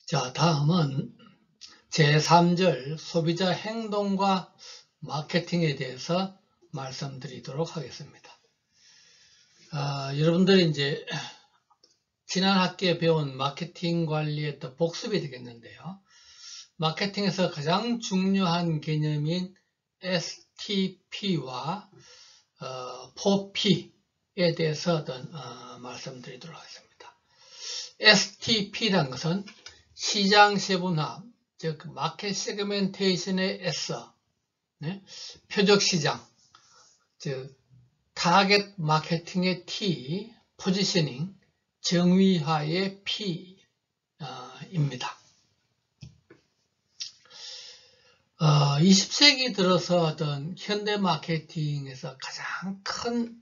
자, 다음은 제3절 소비자 행동과 마케팅에 대해서 말씀드리도록 하겠습니다. 여러분들이 이제 지난 학기에 배운 마케팅 관리의 또 복습이 되겠는데요. 마케팅에서 가장 중요한 개념인 STP와 4P에 대해서 말씀드리도록 하겠습니다. STP라는 것은 시장 세분화, 즉 마켓 세그멘테이션의 S, 표적 시장, 즉 타겟 마케팅의 T, 포지셔닝, 정의화의 P입니다. 20세기 들어서 어떤 현대 마케팅에서 가장 큰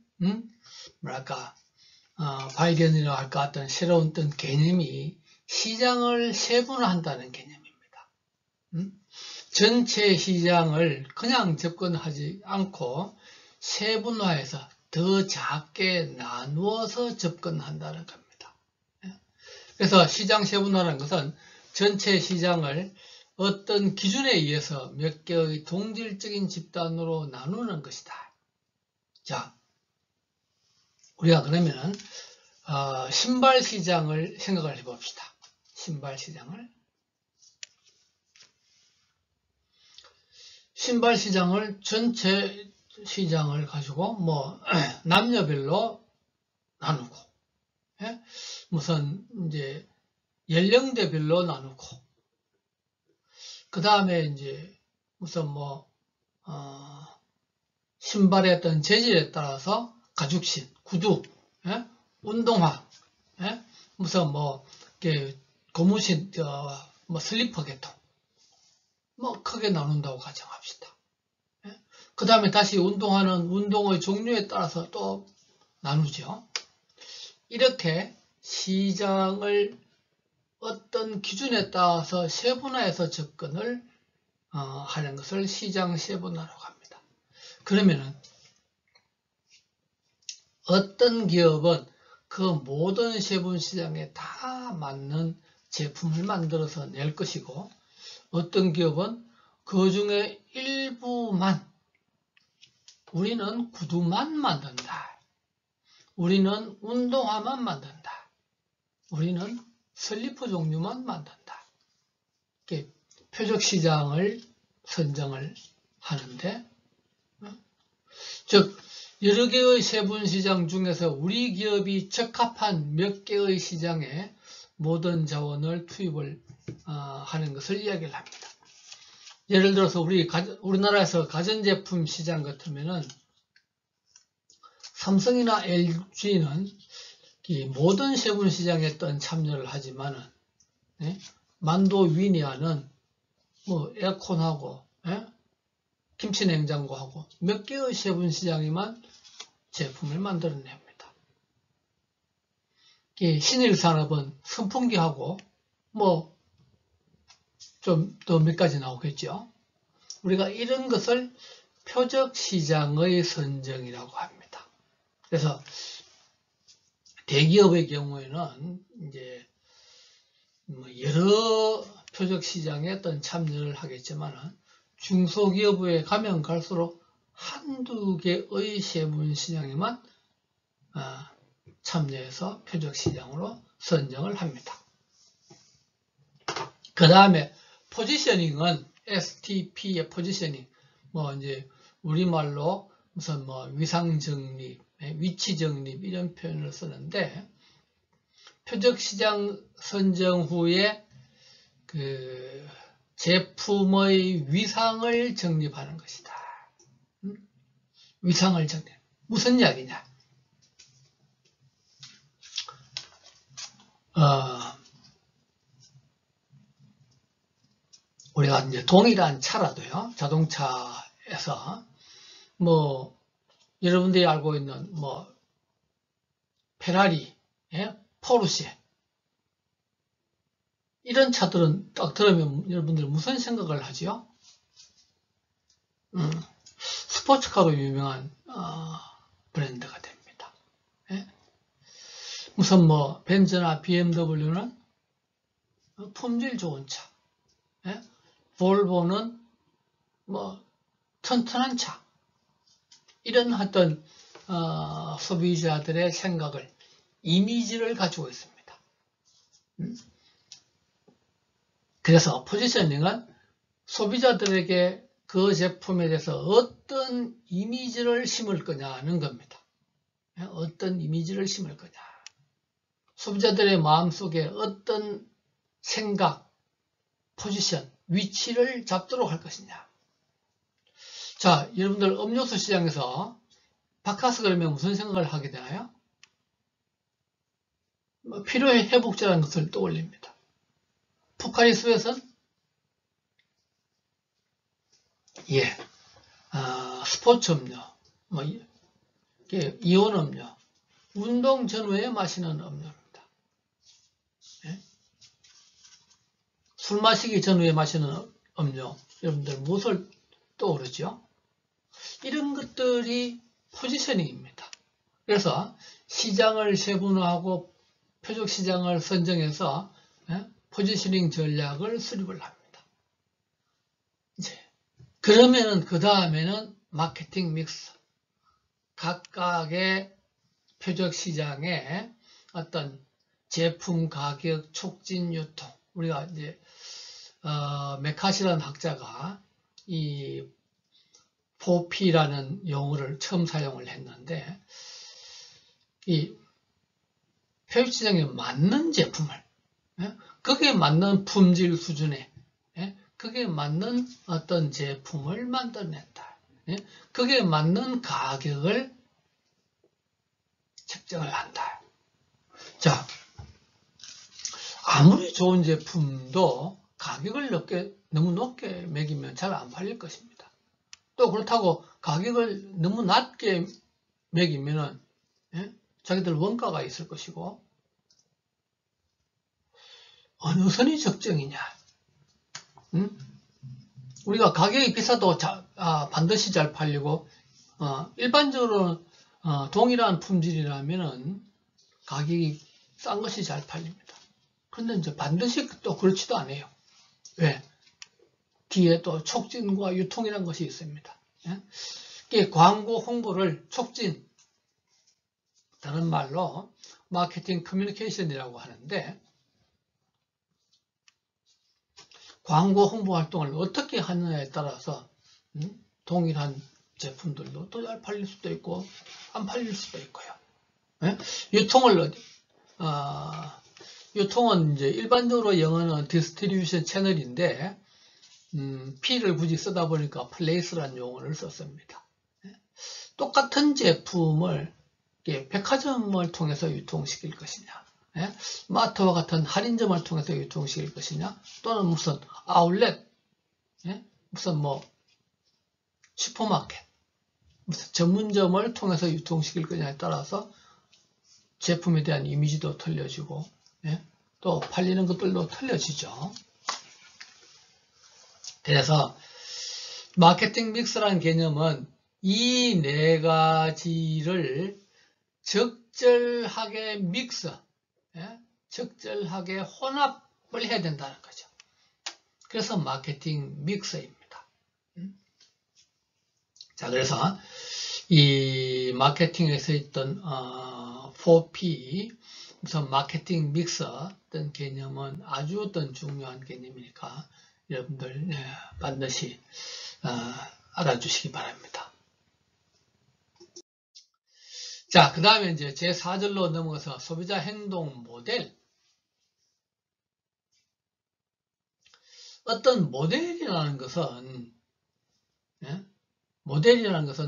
발견이라고 할까 어떤 새로운 어떤 개념이 시장을 세분화한다는 개념입니다. 전체 시장을 그냥 접근하지 않고 세분화해서 더 작게 나누어서 접근한다는 겁니다. 그래서 시장 세분화라는 것은 전체 시장을 어떤 기준에 의해서 몇 개의 동질적인 집단으로 나누는 것이다. 자, 우리가 그러면은 신발 시장을 생각을 해봅시다. 신발 시장을 전체 시장을 가지고 남녀별로 나누고, 무슨 이제 연령대별로 나누고, 그 다음에 이제 무슨 신발의 어떤 재질에 따라서 가죽신, 구두, 운동화, 무슨 고무신, 슬리퍼 계통, 크게 나눈다고 가정합시다. 그 다음에 다시 운동화는 운동의 종류에 따라서 또 나누죠. 이렇게 시장을 어떤 기준에 따라서 세분화해서 접근을 하는 것을 시장 세분화라고 합니다. 그러면은 어떤 기업은 그 모든 세분 시장에 다 맞는 제품을 만들어서 낼 것이고, 어떤 기업은 그 중에 일부만, 우리는 구두만 만든다, 우리는 운동화만 만든다, 우리는 슬리퍼 종류만 만든다, 이렇게 표적 시장을 선정을 하는데, 즉 여러 개의 세분 시장 중에서 우리 기업이 적합한 몇 개의 시장에 모든 자원을 투입을 하는 것을 이야기를 합니다. 예를 들어서 우리나라에서 가전제품 시장 같으면은 삼성이나 LG는 모든 세분 시장에 참여를 하지만은, 만도 위니아는 에어컨하고 김치냉장고하고 몇 개의 세분 시장에만 제품을 만들어냅니다. 신일산업은 선풍기하고 좀 더 몇 가지 나오겠죠. 우리가 이런 것을 표적 시장의 선정이라고 합니다. 그래서 대기업의 경우에는 이제 여러 표적 시장에 참여를 하겠지만, 중소기업에 가면 갈수록 한두 개의 세분 시장에만 참여해서 표적 시장으로 선정을 합니다. 그 다음에 포지셔닝은 STP의 포지셔닝, 이제 우리말로 무슨 위상 정립, 위치 정립 이런 표현을 쓰는데, 표적 시장 선정 후에 그 제품의 위상을 정립하는 것이다. 위상을 정립. 무슨 이야기냐? 우리가 이제 동일한 차라도요, 자동차에서 여러분들이 알고 있는 페라리, 포르쉐, 이런 차들은 딱 들으면 여러분들 무슨 생각을 하지요? 스포츠카로 유명한 브랜드가 됩니다. 무슨 벤츠나 BMW는 품질 좋은 차. 예? 볼보는 뭐 튼튼한 차. 이런 어떤 소비자들의 생각을, 이미지를 가지고 있습니다. 그래서 포지셔닝은 소비자들에게 그 제품에 대해서 어떤 이미지를 심을 거냐 하는 겁니다. 어떤 이미지를 심을 거냐. 소비자들의 마음속에 어떤 생각, 포지션, 위치를 잡도록 할 것이냐. 자, 여러분들 음료수 시장에서 바카스 그러면 무슨 생각을 하게 되나요? 피로의 회복제라는 것을 떠올립니다. 포카리 스웨트는 스포츠 음료, 이온 음료, 운동 전후에 마시는 음료입니다. 예? 술 마시기 전후에 마시는 음료, 여러분들 무엇을 떠오르죠? 이런 것들이 포지셔닝입니다. 그래서 시장을 세분화하고 표적 시장을 선정해서 포지셔닝 전략을 수립을 합니다. 이제 그러면은 그 다음에는 마케팅 믹스, 각각의 표적 시장의 어떤 제품 가격 촉진 유통, 우리가 이제 메카시라는 학자가 이 4P라는 용어를 처음 사용을 했는데, 이 표적 시장에 맞는 제품을, 거기에 맞는 품질 수준에, 거기에 맞는 어떤 제품을 만들어낸다. 거기에 맞는 가격을 책정을 한다. 자, 아무리 좋은 제품도 가격을 너무 높게 매기면 잘 안 팔릴 것입니다. 또 그렇다고 가격을 너무 낮게 매기면은 자기들 원가가 있을 것이고, 어느 선이 적정이냐. 우리가 가격이 비싸도 반드시 잘 팔리고, 일반적으로 동일한 품질이라면은 가격이 싼 것이 잘 팔립니다. 그런데 이제 반드시 또 그렇지도 않아요. 왜? 뒤에 또 촉진과 유통이라는 것이 있습니다. 이게 광고 홍보를 촉진, 다른 말로 마케팅 커뮤니케이션이라고 하는데, 광고 홍보 활동을 어떻게 하느냐에 따라서 동일한 제품들도 또 잘 팔릴 수도 있고 안 팔릴 수도 있고요. 유통은 이제 일반적으로 영어는 디스트리뷰션 채널인데, P를 굳이 쓰다 보니까 플레이스라는 용어를 썼습니다. 똑같은 제품을 백화점을 통해서 유통시킬 것이냐, 마트와 같은 할인점을 통해서 유통시킬 것이냐, 또는 무슨 아울렛, 무슨 슈퍼마켓, 무슨 전문점을 통해서 유통시킬 거냐에 따라서 제품에 대한 이미지도 틀려지고, 또 팔리는 것들도 틀려지죠. 그래서 마케팅 믹스라는 개념은 이 네 가지를 적절하게 믹스, 적절하게 혼합을 해야 된다는 거죠. 그래서 마케팅 믹스입니다. 자, 그래서 이 마케팅에서 있던 4P, 우선 마케팅 믹스 어떤 개념은 아주 어떤 중요한 개념이니까 여러분들 반드시 알아주시기 바랍니다. 자, 그 다음에 이제 제 4절로 넘어가서 소비자 행동 모델. 어떤 모델이라는 것은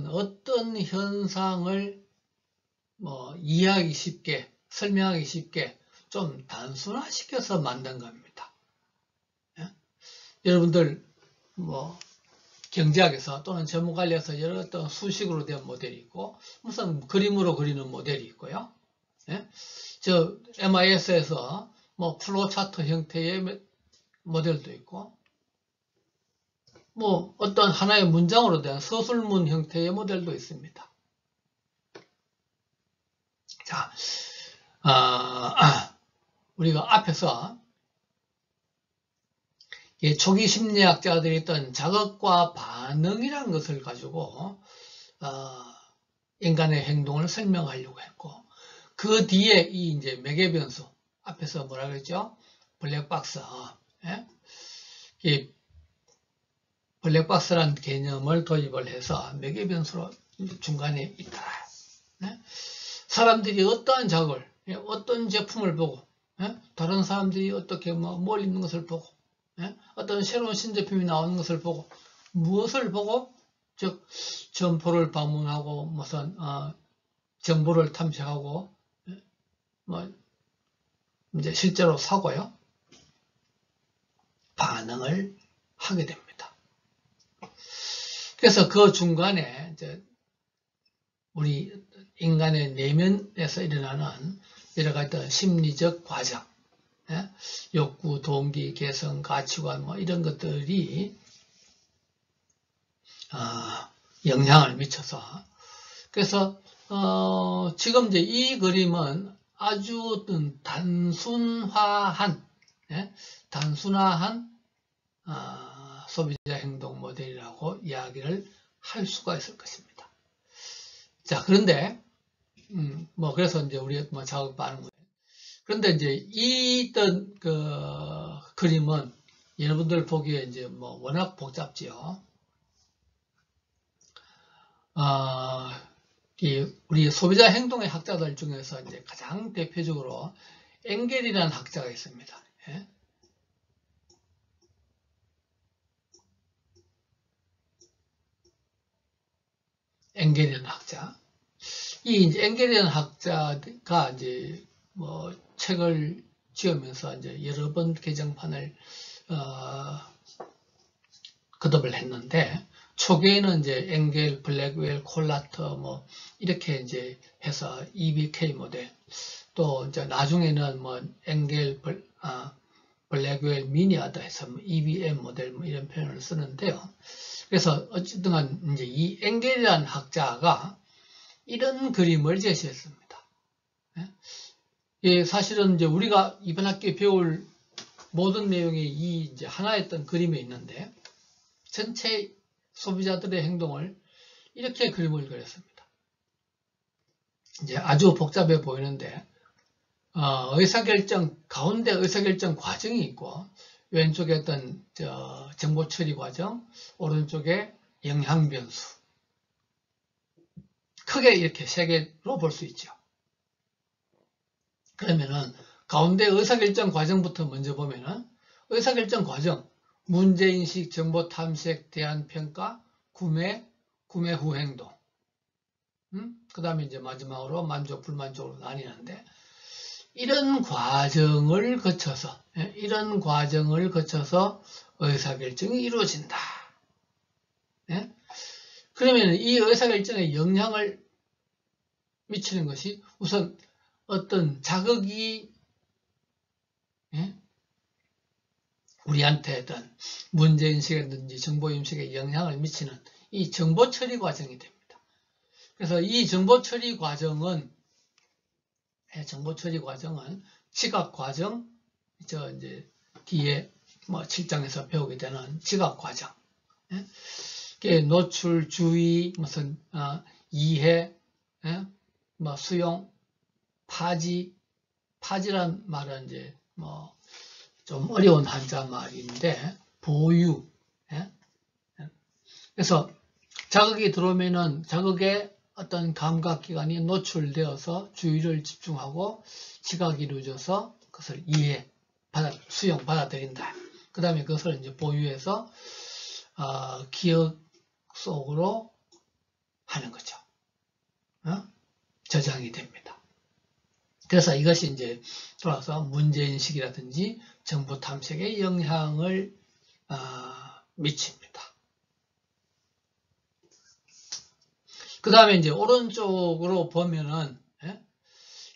어떤 현상을 이해하기 쉽게, 설명하기 쉽게 좀 단순화시켜서 만든 겁니다. 여러분들 경제학에서 또는 전문관리에서 여러 어떤 수식으로 된 모델이 있고, 무슨 그림으로 그리는 모델이 있고요. 저 MIS에서 플로우 차트 형태의 모델도 있고, 어떤 하나의 문장으로 된 서술문 형태의 모델도 있습니다. 자, 우리가 앞에서 초기 심리학자들이 했던 자극과 반응이라는 것을 가지고 인간의 행동을 설명하려고 했고, 그 뒤에 이 이제 매개 변수, 앞에서 뭐라 그랬죠? 블랙박스. 이 블랙박스라는 개념을 도입을 해서 매개 변수로 중간에 있더라. 사람들이 어떠한 자극을, 어떤 제품을 보고, 다른 사람들이 어떻게 뭘 입는 것을 보고, 어떤 새로운 신제품이 나오는 것을 보고, 무엇을 보고, 즉 점포를 방문하고 무슨 정보를 탐색하고 뭐 이제 실제로 사고요, 반응을 하게 됩니다. 그래서 그 중간에 이제 우리 인간의 내면에서 일어나는 여러 가지 심리적 과정, 욕구, 동기, 개성, 가치관 뭐 이런 것들이 영향을 미쳐서, 그래서 지금 이제 이 그림은 아주 단순화한 소비자 행동 모델이라고 이야기를 할 수가 있을 것입니다. 자, 그런데 그래서 이제 우리 자극 반응 모델. 그런데 이제 이던 그림은 여러분들 보기에 이제 워낙 복잡지요. 우리 소비자 행동의 학자들 중에서 이제 가장 대표적으로 엥겔이라는 학자가 있습니다. 엥겔이라는 학자. 이 엥겔이라는 학자가 이제 책을 지으면서 이제 여러 번 개정판을 거듭을 했는데, 초기에는 이제 엥겔, 블랙웰, 콜라터 이렇게 이제 해서 EBK 모델, 또 이제 나중에는 엥겔, 블랙웰, 미니아다 해서 EBM 모델 이런 표현을 쓰는데요. 그래서 어쨌든 간 이제 이 엥겔이라는 학자가 이런 그림을 제시했습니다. 사실은 이제 우리가 이번 학기에 배울 모든 내용이 이 이제 하나였던 그림에 있는데, 전체 소비자들의 행동을 이렇게 그림을 그렸습니다. 이제 아주 복잡해 보이는데, 가운데 의사결정 과정이 있고, 왼쪽에 어떤 정보 처리 과정, 오른쪽에 영향 변수. 크게 이렇게 세 개로 볼 수 있죠. 그러면은 가운데 의사결정 과정부터 먼저 보면은, 의사결정 과정, 문제인식, 정보 탐색, 대안 평가, 구매 후 행동. 그 다음에 이제 마지막으로 만족, 불만족으로 나뉘는데, 이런 과정을 거쳐서 의사결정이 이루어진다. 그러면 이 의사결정에 영향을 미치는 것이 우선 어떤 자극이 우리한테 어떤 문제인식이라든지 정보인식에 영향을 미치는 이 정보 처리 과정이 됩니다. 그래서 이 정보 처리 과정은 지각 과정, 이제 뒤에 7장에서 배우게 되는 지각 과정, 노출, 주의, 무슨 이해, 수용, 파지란 말은 이제 좀 어려운 한자 말인데, 보유. 그래서 자극이 들어오면은 자극의 어떤 감각기관이 노출되어서 주의를 집중하고 지각이 이루어져서 그것을 수용, 받아들인다. 그 다음에 그것을 이제 보유해서 기억 속으로 하는 거죠. 저장이 됩니다. 그래서 이것이 이제 돌아서 문제인식이라든지 정보 탐색에 영향을 미칩니다. 그 다음에 이제 오른쪽으로 보면은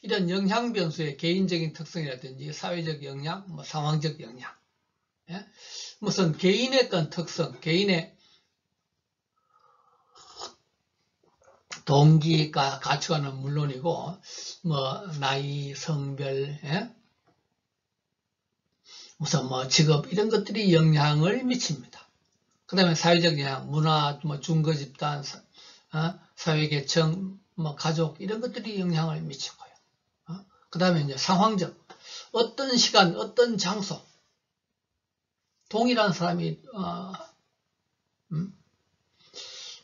이런 영향 변수의 개인적인 특성이라든지 사회적 영향, 상황적 영향, 무슨 개인의 어떤 특성, 개인의 동기가 가치관은 물론이고 나이, 성별, 무슨 뭐 직업 이런 것들이 영향을 미칩니다. 그 다음에 사회적 영향, 문화, 뭐 중거 집단, 사회계층, 뭐 가족 이런 것들이 영향을 미치고요. 그 다음에 이제 상황적, 어떤 시간, 어떤 장소, 동일한 사람이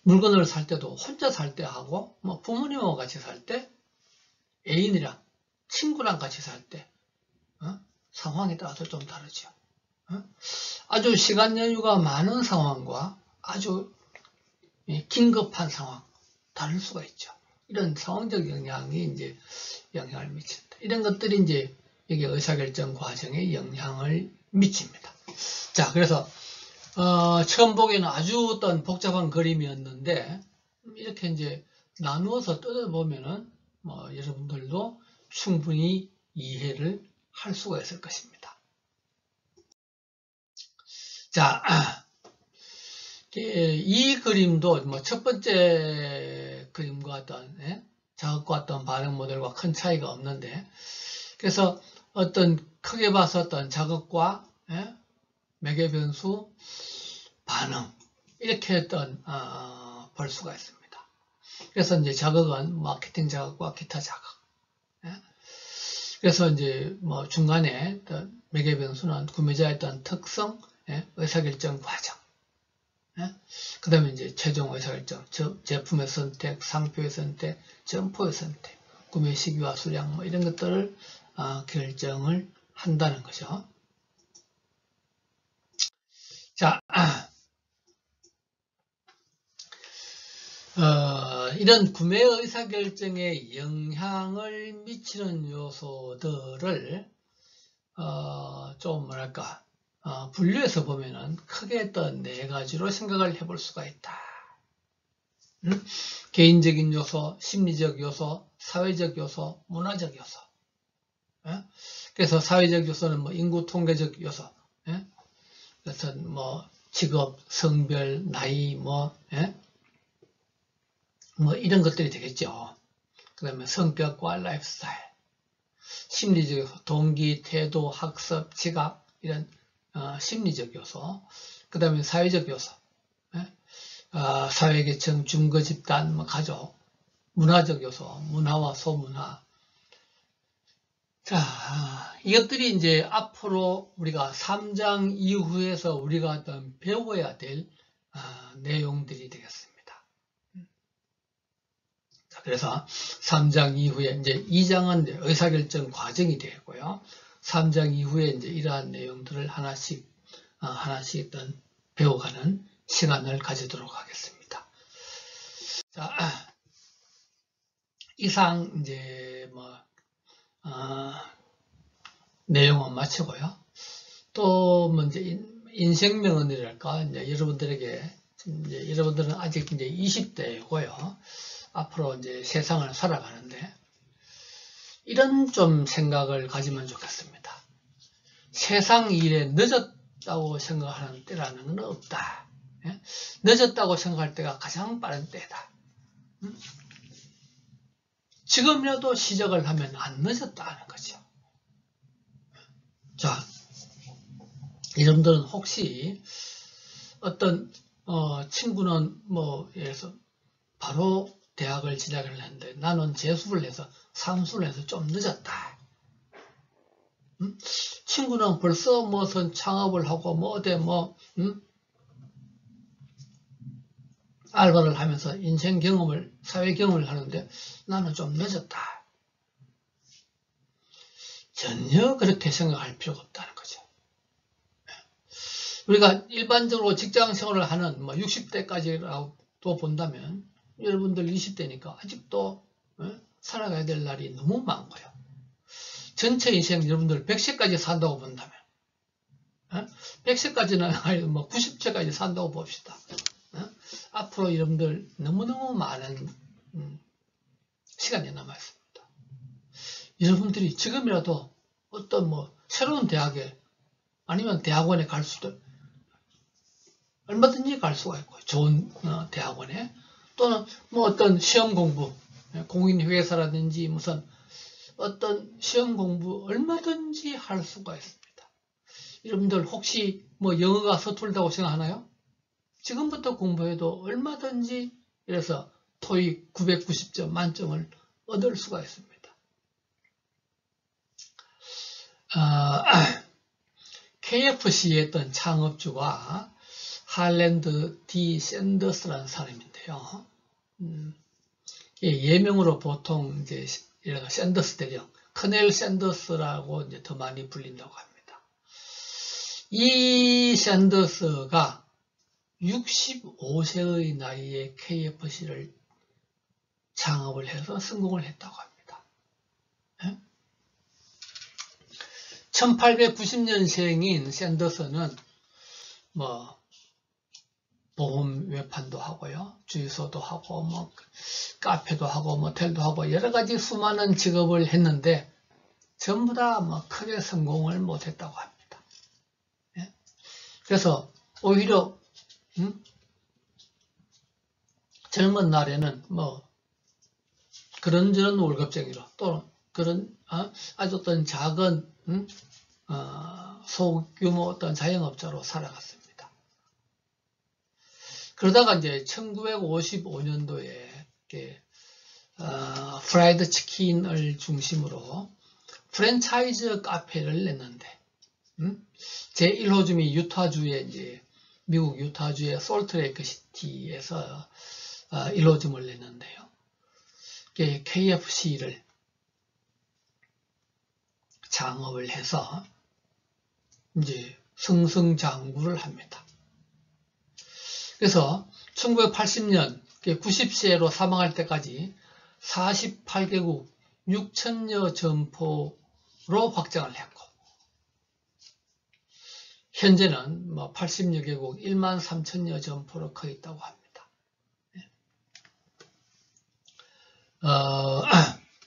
물건을 살 때도 혼자 살 때 하고 뭐 부모님하고 같이 살 때, 애인이랑 친구랑 같이 살 때 상황에 따라서 좀 다르죠. 아주 시간 여유가 많은 상황과 아주 긴급한 상황 다를 수가 있죠. 이런 상황적 영향이 이제 영향을 미친다. 이런 것들이 이제 이게 의사결정 과정에 영향을 미칩니다. 자, 그래서 처음 보기에는 아주 어떤 복잡한 그림이었는데 이렇게 이제 나누어서 뜯어보면은 뭐 여러분들도 충분히 이해를 할 수가 있을 것입니다. 자, 이 그림도 뭐 첫 번째 그림과 어떤 자극과 어떤 반응 모델과 큰 차이가 없는데, 그래서 어떤 크게 봐서 어떤 자극과 매개 변수, 반응 이렇게 어떤 볼 수가 있습니다. 그래서 이제 자극은 마케팅 자극과 기타 자극. 그래서 이제 뭐 중간에 매개 변수는 구매자의 어떤 특성, 의사결정 과정. 그 다음에 이제 최종 의사결정, 제품의 선택, 상표의 선택, 점포의 선택, 구매 시기와 수량 뭐 이런 것들을 결정을 한다는 거죠. 자, 이런 구매 의사결정에 영향을 미치는 요소들을 좀 뭐랄까 분류해서 보면은 크게 어떤 4가지로 생각을 해볼 수가 있다. 개인적인 요소, 심리적 요소, 사회적 요소, 문화적 요소. 그래서 사회적 요소는 뭐 인구 통계적 요소, 그래서 뭐 직업, 성별, 나이, 뭐 이런 것들이 되겠죠. 그 다음에 성격과 라이프 스타일, 심리적 요소, 동기, 태도, 학습, 지각 이런 심리적 요소. 그 다음에 사회적 요소, 사회계층, 중거 집단, 뭐 가족, 문화적 요소, 문화와 소문화. 자, 이것들이 이제 앞으로 우리가 3장 이후에서 우리가 어떤 배워야 될 내용들이 되겠습니다. 자, 그래서 3장 이후에 이제 2장은 이제 의사결정 과정이 되고요. 3장 이후에 이제 이러한 내용들을 하나씩 어떤 배워가는 시간을 가지도록 하겠습니다. 자, 이상 이제 뭐 내용은 마치고요. 또 먼저 인생 명언이랄까 이제 여러분들에게 이제 여러분들은 아직 이제 20대고요. 앞으로 이제 세상을 살아가는데 이런 좀 생각을 가지면 좋겠습니다. 세상 일에 늦었다고 생각하는 때라는 건 없다. 늦었다고 생각할 때가 가장 빠른 때다. 지금이라도 시작을 하면 안 늦었다는 거죠. 자, 여러분들은 혹시 어떤 친구는 뭐 예를 들어서 바로 대학을 진학을 했는데 나는 재수를 해서 삼수를 해서 좀 늦었다. 친구는 벌써 무슨 창업을 하고 뭐 어디 뭐 알바를 하면서 인생 경험을 사회 경험을 하는데 나는 좀 늦었다. 전혀 그렇게 생각할 필요가 없다는 거죠. 우리가 일반적으로 직장 생활을 하는 뭐 60대까지라고 본다면 여러분들 20대니까 아직도 살아가야 될 날이 너무 많고요. 전체 인생 여러분들 100세까지 산다고 본다면 100세까지는 아니 뭐 90세까지 산다고 봅시다. 앞으로 여러분들 너무너무 많은 시간이 남아있습니다. 여러분들이 지금이라도 어떤 뭐 새로운 대학에 아니면 대학원에 갈 수도 얼마든지 갈 수가 있고 좋은 대학원에 또는 뭐 어떤 시험 공부 공인회계사라든지 무슨 어떤 시험 공부 얼마든지 할 수가 있습니다. 여러분들 혹시 뭐 영어가 서툴다고 생각하나요? 지금부터 공부해도 얼마든지 이래서 토익 990점 만점을 얻을 수가 있습니다. KFC의 어떤 창업주가 할랜드 D. 샌더스라는 사람인데요. 예명으로 보통 이제 샌더스 대령, 커넬 샌더스라고 이제 더 많이 불린다고 합니다. 이 샌더스가 65세의 나이에 KFC를 창업을 해서 성공을 했다고 합니다. 1890년생인 샌더스는 뭐 보험 외판도 하고요, 주유소도 하고 뭐 카페도 하고 모텔도 하고 여러 가지 수많은 직업을 했는데 전부 다 뭐 크게 성공을 못했다고 합니다. 그래서 오히려 젊은 날에는 뭐 그런저런 월급쟁이로 또는 그런 아주 어떤 작은 소규모 어떤 자영업자로 살아갔습니다. 그러다가 이제 1955년도에 프라이드 치킨을 중심으로 프랜차이즈 카페를 냈는데 제 1호점이 유타주의 이제 미국 유타주의 솔트레이크 시티에서 1호점을 냈는데요. KFC를 창업을 해서 이제 승승장구를 합니다. 그래서 1980년 90세로 사망할 때까지 48개국 6천여 점포로 확장을 했고 현재는 뭐 80여 개국 1만 3천여 점포로 커 있다고 합니다.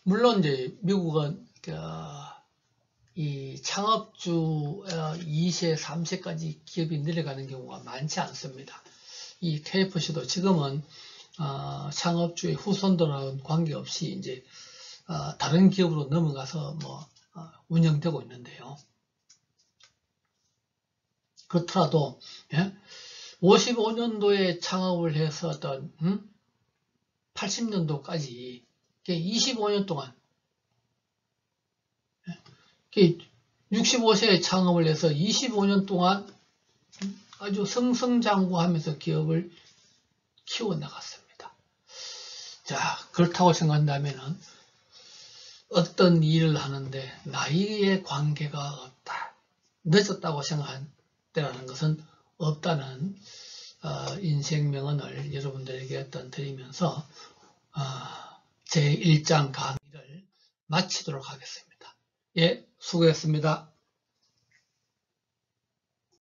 물론 이제 미국은 이 창업주 2세, 3세까지 기업이 내려가는 경우가 많지 않습니다. 이 KFC도 지금은 창업주의 후손들하고는 관계없이 이제 다른 기업으로 넘어가서 뭐 운영되고 있는데요. 그렇더라도 55년도에 창업을 해서 어떤 80년도까지 25년 동안 65세에 창업을 해서 25년 동안 아주 승승장구하면서 기업을 키워나갔습니다. 자, 그렇다고 생각한다면 어떤 일을 하는데 나이에 관계가 없다. 늦었다고 생각한 때라는 것은 없다는 인생 명언을 여러분들에게 어떤 드리면서 제 1장 강의를 마치도록 하겠습니다. 예, 수고했습니다.